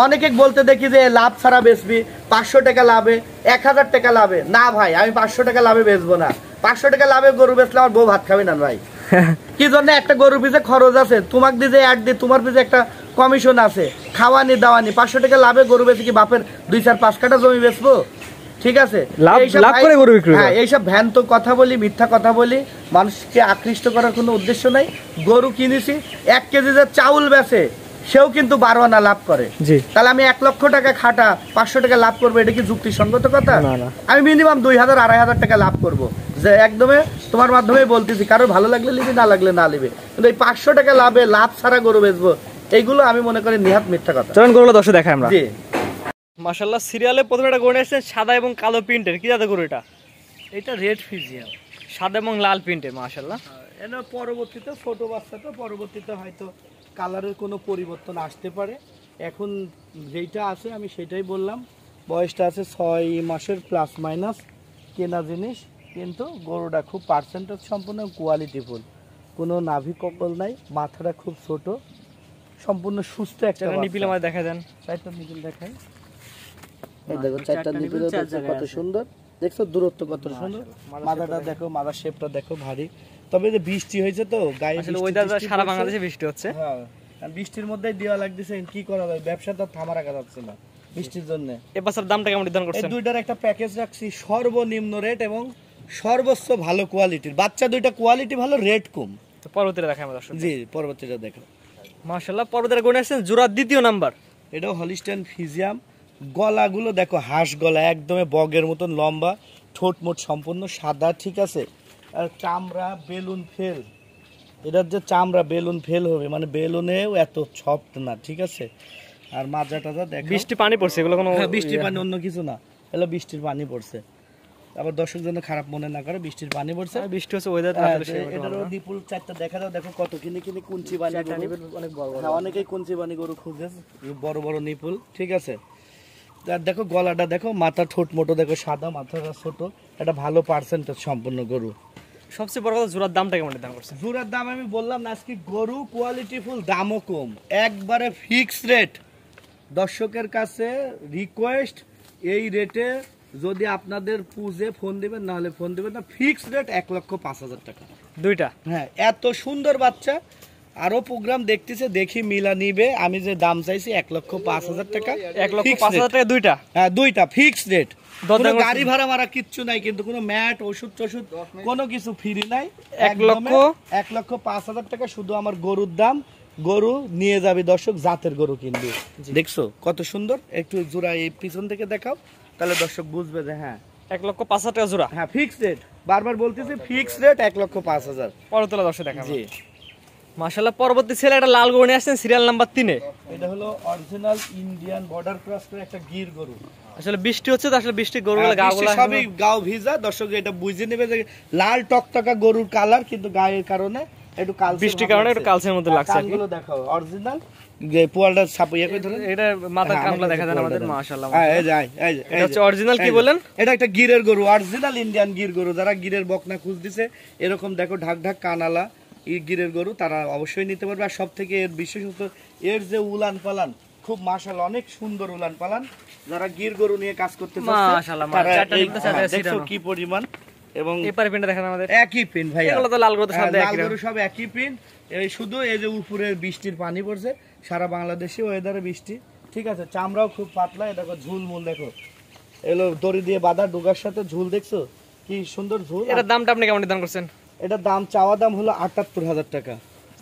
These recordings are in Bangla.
অনেকে বলতে দেখি যে লাভ ছাড়া বেচবি 500 টাকা লাভে 1000 টাকা লাভে। না ভাই, আমি 500 টাকা লাভে বেচবো না। 500 টাকা লাভে গরু বেচলে আমার বউ ভাত খাবে না ভাই। কি জন্য? একটা গরুর পিছে খরচ আছে, তোমাকে দিয়ে অ্যাড দিয়ে তোমার পিছে একটা কমিশন আছে, খাওয়ানি দাওয়ানি। 500 টাকা লাভে গরু বেচে কি বাপের 2-4-5 কাঠা জমি বেচবো? ঠিক আছে, হ্যাঁ, এইসব ভ্যান তো কথা বলি, মিথ্যা কথা বলি, মানুষকে আকৃষ্ট করার কোনো উদ্দেশ্য নাই। গরু কিনেছি, 1 কেজি যে চাউল বেচে সেও কিন্তু 12 আনা লাভ করে। তাহলে আমি 1 লক্ষ টাকা খাটা 500 টাকা লাভ করবো, এটা কি যুক্তিসঙ্গত কথা? আমি মিনিমাম 2000-2500 টাকা লাভ করবো। যে একদমই তোমার মাধ্যমে বলতেছি, কারো ভালো লাগলে লিবি, না লাগলে না লিবি, কিন্তু এই 500 টাকা লাভে লাভ ছাড়া গরু বেচবো, এইগুলো আমি মনে করি নিহাত মিথ্যা কথা। চলুন গরুগুলো দর্শক দেখাই আমরা। জি মাশাআল্লাহ, সিরিয়ালে প্রথমে একটা গরু আসছে সাদা এবং কালো প্রিন্টের। কি জাতের গরু এটা? এটা রেড ফিজিয়ান, সাদা এবং লাল প্রিন্টের। মাশাআল্লাহ, এর পরবর্তীতে ছোট বাচ্চা তো পরবর্তীতে হয়তো কালারের কোনো পরিবর্তন আসতে পারে। এখন যেইটা আছে আমি সেটাই বললাম। বয়সটা আছে 6 মাসের প্লাস মাইনাস, কেনা জিনিস, কিন্তু গরুটা খুব পার্সেন্টেজ সম্পূর্ণ কোয়ালিটিফুল, কোনো নাভি কপল নাই, মাথাটা খুব ছোট, সম্পূর্ণ সুস্থ একটা। নিপিল আমাদের দেখা দেন, 4টা নিপিল দেখাই। এই দেখো 4টা নিপিল কত সুন্দর, দেখছো দূরত্ব কত সুন্দর। মাথাটা দেখো, মাথার শেপটা দেখো ভারী। তবে যে বৃষ্টি হয়েছে তো গায়ে, আসলে ওয়েদার সারা বাংলাদেশে বৃষ্টি হচ্ছে। হ্যাঁ, বৃষ্টির মধ্যেই দেওয়া লাগতেছে, কি করা যায়, ব্যবসা তো থামা রাখা যাচ্ছে না বৃষ্টির জন্য। এবার দামটা কেমন নির্ধারণ করছেন? এই দুইটার একটা প্যাকেজ রাখছি, সর্বনিম্ন রেট এবং সর্বোচ্চ ভালো কোয়ালিটির। বাচ্চা দুইটা কোয়ালিটি ভালো, রেট কম। তো পরবর্তীতে দেখাই আমরা দর্শক। জি, পরবর্তীতে দেখো। মাশাআল্লাহ, পরবর্তীতে গরু আসছেন জোড়া 2য় নাম্বার। এটাও হলিস্টাইন ফ্রিজিয়ান। গলাগুলো দেখো, হাঁস গলা, একদমই বগের মতন লম্বা, ঠোঁট মোট সম্পূর্ণ সাদা, ঠিক আছে। আর চামড়া বেলুন ফেল, এটার যে চামড়া বেলুন ফেল হবে, মানে বেলুনেও এত সফট না, ঠিক আছে। আর মাজাটা দেখো, বৃষ্টি পানি পড়ছে, এগুলো কোনো বৃষ্টির পানি, অন্য কিছু না, এগুলো বৃষ্টির পানি পড়ছে। আবার দর্শক জন্য খারাপ মনে না করে, বৃষ্টির পানি পড়ছে, বৃষ্টি হচ্ছে, ওয়েদার। এটারও নিপুল 4টা দেখা দাও, দেখো কত কিনে কুঞ্চি বানি, অনেক বড় বড়, অনেকেই কুঞ্চি বানি গরু খুঁজে, বড় বড় নিপুল, ঠিক আছে। আর দেখো গলাটা দেখো, মাথা ঠোঁট মোটো দেখো সাদা, মাথাটা ছোট, এটা ভালো পার্সেন্টেজ সম্পূর্ণ গরু। সবচেয়ে বড় কথা, জোড়ার দামটা কেমন নির্ধারণ করছেন? জোড়ার দাম আমি বললাম না, আজকে গরু কোয়ালিটিফুল, দামও কম, একবারে ফিক্স রেট। দর্শকের কাছে রিকোয়েস্ট, এই রেটে যদি আপনাদের পুজে ফোন দিবেন, না হলে ফোন দিবেন না, ফিক্স রেট 1,05,000 টাকা দুইটা। হ্যাঁ, এত সুন্দর বাচ্চা, আরো প্রোগ্রাম দেখতেছে, দেখি মিলা নিবে। আমি যে দাম চাইছি 1,05,000 টাকা, 1,05,000 টাকা দুইটা। হ্যাঁ, দুইটা ফিক্স রেট, কোনো গাড়ি ভাড়া মারা কিচ্ছু নাই, কিন্তু কোনো ম্যাট ওষুধ টষুধ কোনো কিছু ফ্রি নাই। 1,05,000 টাকা শুধু আমার গরুর দাম। গরু নিয়ে যাবে দর্শক, জাতের গরু কিনবে। দেখছো কত সুন্দর, একটু জোড়া এই পিছন থেকে দেখাও, তাহলে দর্শক বুঝবে যে হ্যাঁ 1,05,000 টাকা জোড়া। হ্যাঁ, ফিক্স রেট, বারবার বলতেছি ফিক্স রেট 1,05,000। পরতলা দর্শক দেখা। জি মাশাআল্লাহ, পরবর্তী ছেলে একটা লাল গরু নিয়ে আসছেন সিরিয়াল নাম্বার 3-এ। এটা হলো অরিজিনাল ইন্ডিয়ান বর্ডার ক্রস করে একটা গির গরু। আসলে বৃষ্টি হচ্ছে তো, আসলে বৃষ্টি গরুগুলো গাগুলো সবই গাও ভিজা, দর্শক এটা বুঝে নেবে যে লাল টকটকা গরুর কালার, কিন্তু গায়ের কারণে একটু কালচে, বৃষ্টির কারণে একটু কালচের মধ্যে লাগছে। কানগুলো দেখাও অরিজিনাল, যে পোয়ালটা ছাপিয়ে করে ধরেন, এটা মাথার কানগুলো দেখা দেন আমাদের। মাশাআল্লাহ, এই যে এটা হচ্ছে অরিজিনাল। কি বলেন? এটা একটা গিরের গরু, অরিজিনাল ইন্ডিয়ান গির গরু। যারা গিরের বকনা খুঁজ দিছে, এরকম দেখো ঢাক ঢাক কানালা এই গিরের গরু, তারা অবশ্যই নিতে পারবে। আর সব থেকে এর বিশেষত এর যে উলান পালান, খুব মাশাআল্লাহ অনেক সুন্দর উলান পালান। যারা গির গরু নিয়ে কাজ করতে চাচ্ছে, মাশাআল্লাহ, দেখো কি পরিমাণ, এবং এপারে পিনটা দেখেন আমাদের, একই পিন ভাই, এগুলো তো লাল গরু সব লাল গরু সব একই পিন। এই শুধু এই যে উপরে বৃষ্টির পানি পড়ছে, সারা বাংলাদেশে ওয়েদারে বৃষ্টি, ঠিক আছে। চামড়াও খুব পাতলা, দেখো ঝুল মুল দেখো, এগুলো দড়ি দিয়ে বাঁধা, ডুগার সাথে ঝুল, দেখছো কি সুন্দর ঝুল। এটার দামটা আপনি কেমন নির্ধারণ করছেন? এটার দাম চাওয়া দাম হলো 78,000 টাকা।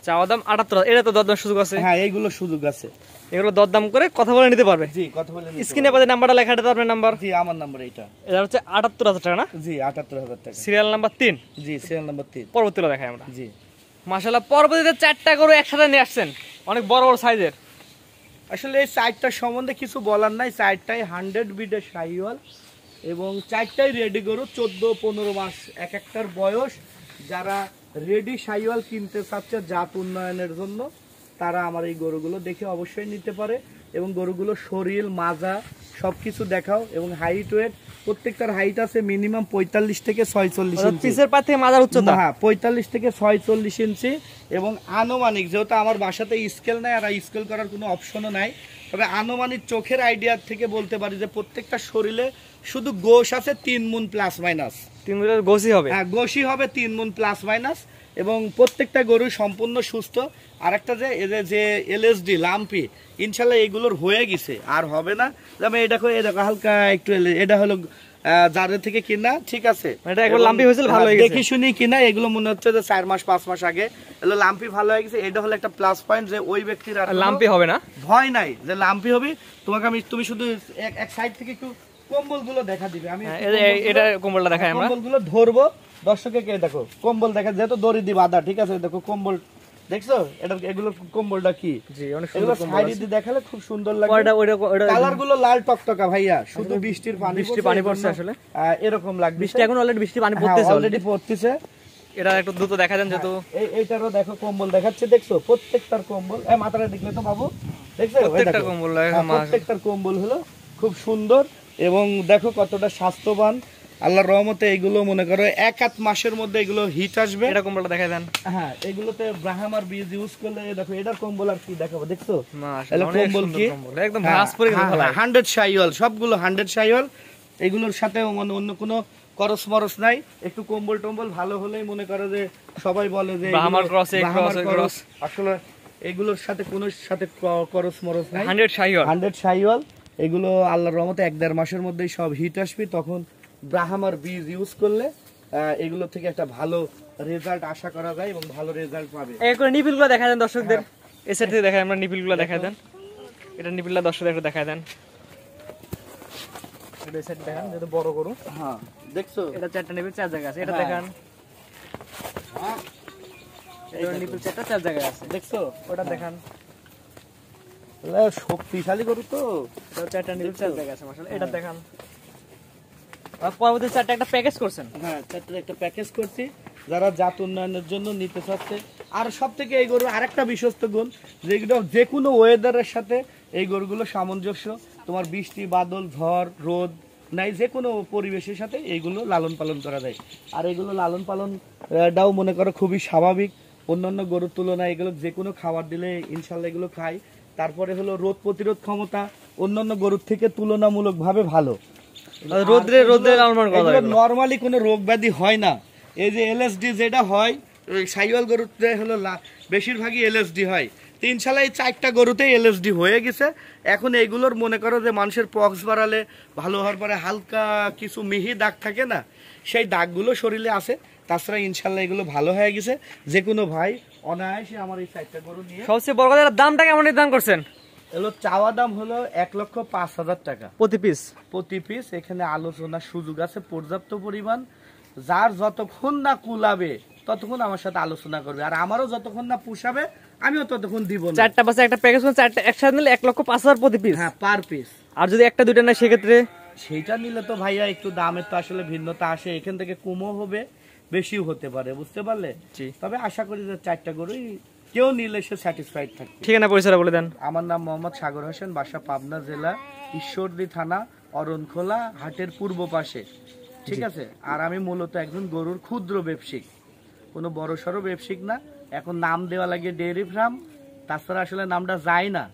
চাওয়া দাম 78,000। এটা তো দরদাম সুযোগ আছে? হ্যাঁ, এইগুলো সুযোগ আছে, এগুলো দরদাম করে কথা বলে নিতে পারবে। জি, কথা বলে নিতে। স্ক্রিনে পাশে নাম্বারটা লেখা আছে, আপনার নাম্বার? জি, আমার নাম্বার এটা। এটা হচ্ছে 78,000 টাকা না? জি, 78,000 টাকা। Serial number 3। জি, সিরিয়াল নাম্বার 3। পরবর্তীতে দেখাই আমরা। জি মাশাআল্লাহ, পরবর্তীতে 4টা গরু একসাথে নিয়ে আসছেন, অনেক বড় বড় সাইজের। আসলে এই সাইডটার সম্বন্ধে কিছু বলার নাই, সাইডটাই 100 বিডের শাহিওয়াল, এবং 4টাই রেডি গরু, 14-15 মাস এক একটার বয়স। যারা রেডি শাহিওয়াল কিনতে চাচ্ছে জাত উন্নয়নের জন্য, তারা আমার এই গরুগুলো দেখে অবশ্যই নিতে পারে। এবং গরুগুলো শরীর মাজা সবকিছু দেখাও, এবং হাইট ওয়েট প্রত্যেকটার হাইট আছে মিনিমাম 45 থেকে 46 ইঞ্চি। পিছের পা থেকে মাথার উচ্চতা, হ্যাঁ 45 থেকে 46 ইঞ্চি। এবং আনুমানিক, যেহেতু আমার বাসাতে স্কেল নাই আর স্কেল করার কোনো অপশনও নাই, তবে আনুমানিক চোখের আইডিয়া থেকে বলতে পারি যে প্রত্যেকটা শরীরে শুধু গোশ আছে 3 মণ প্লাস মাইনাস। 3 মণ গোশই হবে? হ্যাঁ, গোশই হবে 3 মণ প্লাস মাইনাস, এবং প্রত্যেকটা গরু সম্পূর্ণ সুস্থ। আর একটা যে এলএসডি লাম্পি, ইনশাল্লাহ এগুলোর হয়ে গেছে, আর হবে না। যেমন এটা হালকা একটু, এটা হলো যাদের থেকে কিনা, ঠিক আছে, এটা একবার লাম্পি হয়েছিল, ভালো হয়ে গেছে, দেখি শুনি কিনা। এগুলো মনে হচ্ছে যে 4 মাস 5 মাস আগে এগুলো লাম্পি ভালো হয়ে গেছে। এটা হলো একটা প্লাস পয়েন্ট যে ওই ব্যক্তির আর লাম্পি হবে না, ভয় নাই যে লাম্পি হবে। তুমি শুধু এক সাইড থেকে একটু কম্বলগুলো দেখা দিবে। আমি এটা কম্বলটা দেখাই, আমরা কম্বলগুলো ধরবো দর্শককে, দেখো কম্বল দেখা, যেহেতু দড়ি দিয়ে বাঁধা, ঠিক আছে, দেখো কম্বল দেখছো, এটা এগুলো কম্বলটা কি, জি অনেক সুন্দর কম্বল, সাইড দিয়ে দেখালে খুব সুন্দর লাগে। কালার গুলো লাল টকটকা ভাইয়া, শুধু বৃষ্টির পানি পড়ছে আসলে এরকম লাগবে। বৃষ্টি এখন অলরেডি বৃষ্টি পানি পড়তেছে, অলরেডি পড়তেছে। এটা একটু দ্রুত দেখা দেন, যেহেতু এইটারও দেখো কম্বল দেখাচ্ছে, দেখছো প্রত্যেকটার কম্বল, মাথাটা দেখলে তো বাবু, দেখছো প্রত্যেকটা কম্বল, প্রত্যেকটার কম্বল হলো খুব সুন্দর, এবং দেখো কতটা স্বাস্থ্যবান আল্লাহর রহমতে। এগুলো মনে করো 1-8 মাসের মধ্যে এগুলো হিট আসবে। এটা কম্বলটা দেখাই দেন। হ্যাঁ, এগুলোতে ব্রাহ্মার বীজ ইউজ করলে দেখো, এটার কম্বল আর কি দেখাবো, দেখছো মাশাআল্লাহ অনেক সুন্দর কম্বল, একদম ভাঁজ পরে গেছে, 100 শাইওয়াল, সবগুলো 100 শাইওয়াল। এগুলোর সাথে অন্য কোনো করস মরস নাই। একটু কম্বল টম্বল ভালো হলেই মনে করো যে সবাই বলে যে ব্রাহ্মার ক্রস, আসলে এগুলোর সাথে কোনো সাথে করস মরস নাই, 100 শাইওয়াল। এগুলো আল্লাহর রহমতে 1-1.5 মাসের মধ্যেই সব হিট আসবে। তখন ব্রাহ্মার বীজ ইউজ করলে এগুলো থেকে একটা ভালো রেজাল্ট আশা করা যায়, এবং ভালো রেজাল্ট পাবে। এই করে নিপিলগুলো দেখা দেন দর্শকদের, এই সাইড থেকে দেখাই আমরা, নিপিলগুলো দেখা দেন, এটা নিপিলটা দর্শকদের একটু দেখা দেন, এটা এই সাইড দেখান, যেটা বড় গরু। হ্যাঁ, দেখছো এটা 4টা নিপিল 4 জায়গায় আছে, এটা দেখান, এটা নিপিল 4টা 4 জায়গায় আছে, দেখছো, ওটা দেখান, শক্তিশালী গরু তো, এটা 4টা নিপিল 4 জায়গায় আছে মাশাআল্লাহ, এটা দেখান। আর পরবর্তী 4টা একটা প্যাকেজ করছেন? হ্যাঁ, 4টা একটা প্যাকেজ করছি যারা জাত উন্নয়নের জন্য নিতে চাচ্ছে। আর সবথেকে এই গরু আরেকটা বিশ্বস্ত গুণ, যেগুলো যে কোনো ওয়েদারের সাথে এই গরুগুলো সামঞ্জস্য। তোমার বৃষ্টি, বাদল, ঝড়, রোদ নাই, যে কোনো পরিবেশের সাথে এইগুলো লালন পালন করা যায়। আর এগুলো লালন পালনটাও মনে করো খুবই স্বাভাবিক, অন্যান্য গরুর তুলনায় এগুলো যে কোনো খাবার দিলে ইনশাল্লাহ এগুলো খায়। তারপরে হলো রোদ প্রতিরোধ ক্ষমতা অন্যান্য গরুর থেকে তুলনামূলকভাবে ভালো। রোদ্রে নরমালি কোনো রোগ ব্যাধি হয় না। এই যে এলএসডি যেটা হয়, ওই সাইওয়াল গরুতে হলো বেশিরভাগই এলএসডি হয়। 3 সালে এই 4টা গরুতেই এলএসডি হয়ে গেছে। এখন এইগুলোর মনে করো যে মানুষের পক্স বাড়ালে ভালো হওয়ার পরে হালকা কিছু মিহি দাগ থাকে না, সেই দাগগুলো শরীরে আছে। তাছাড়া ইনশাল্লাহ এগুলো ভালো হয়ে গেছে। যে কোনো ভাই অনায়াসে আমার এই 4টা গরু নিয়ে। সবচেয়ে বড় কথা, দামটা কেমন নির্ধারণ করছেন? এগুলো চাওয়া দাম হলো 1,05,000 টাকা প্রতি পিস। এখানে আলোচনার সুযোগ আছে পর্যাপ্ত পরিমাণ। যার যতক্ষণ না কুলাবে ততক্ষণ আমার সাথে আলোচনা করবে, আর আমারও যতক্ষণ না পুষাবে আমিও ততক্ষণ দিব না। 4টা বাচ্চা একটা প্যাকেজ, 4টা একসাথে নিলে 1,05,000 প্রতি পিস। হ্যাঁ, পার পিস। আর যদি একটা দুইটা না, সেক্ষেত্রে সেইটা নিলে তো ভাইয়া একটু দামের তো আসলে ভিন্নতা আসে। এখান থেকে কমও হবে, বেশিও হতে পারে, বুঝতে পারলে? তবে আশা করি যে 4টা গরুই কেউ নিলে সে স্যাটিসফাইড থাকবে। ঠিকানা পরিচয় বলে দেন। আমার নাম মোহাম্মদ সাগর হোসেন, বাসা পাবনা জেলা ঈশ্বরদী থানা, অরণখোলা হাটের পূর্ব পাশে, ঠিক আছে। আর আমি মূলত একজন গরুর ক্ষুদ্র ব্যবসায়িক, কোনো বড় সড়ো ব্যবসায়িক না। এখন নাম দেওয়া লাগে ডেয়ারি ফার্ম, তাছাড়া আসলে নামটা যায় না,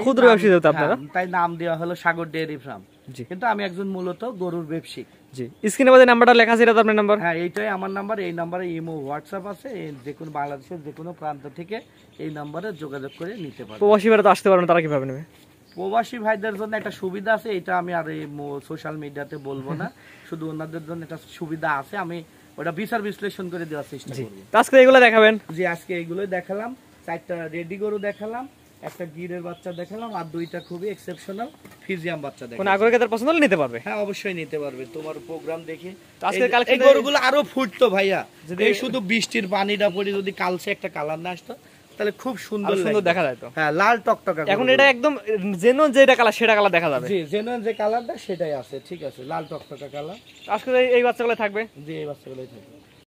ক্ষুদ্র ব্যবসায়ী আপনারা, তাই নাম দেওয়া হলো সাগর ডেয়ারি ফার্ম। কিন্তু আমি একজন মূলত গরুর ব্যবসায়িক। জি, স্ক্রিনে বাজে নাম্বারটা লেখা আছে, এটা আপনার নাম্বার? হ্যাঁ, এইটাই আমার নাম্বার। এই নাম্বারে ইমো, হোয়াটসঅ্যাপ আছে। যে কোনো বাংলাদেশের যে কোনো প্রান্ত থেকে এই নাম্বারে যোগাযোগ করে নিতে পারবে। প্রবাসী ভাইরা তো আসতে পারবেন, তারা কিভাবে নেবে? প্রবাসী ভাইদের জন্য একটা সুবিধা আছে, এটা আমি আর এই সোশ্যাল মিডিয়াতে বলবো না, শুধু ওনাদের জন্য একটা সুবিধা আছে, আমি ওটা বিচার বিশ্লেষণ করে দেওয়ার চেষ্টা করব। আজকে এগুলো দেখাবেন? জি, আজকে এগুলোই দেখালাম। 4টা রেডি গরু দেখালাম, একটা গিরের বাচ্চা দেখালাম, আর 2টা খুবই এক্সেপশনাল ফিজিয়াম বাচ্চা দেখালাম। কোন আগ্রহী পছন্দ হলে নিতে পারবে? হ্যাঁ, অবশ্যই নিতে পারবে, তোমার প্রোগ্রাম দেখে। এই গরুগুলো আরো ফুটতো ভাইয়া, যদি শুধু বৃষ্টির পানিটা পড়ে যদি কালচে একটা কালার না আসতো তাহলে খুব সুন্দর দেখা যায়। তো হ্যাঁ, লাল টকটকা। এখন এটা একদম জেনুইন যেটা কালার, সেটা কালার দেখা যাবে। জি, জেনুইন যে কালারটা সেটাই আছে, ঠিক আছে, লাল টকটকা কালার। আজকে এই বাচ্চাগুলো থাকবে? জি, এই বাচ্চাগুলোই থাকবে।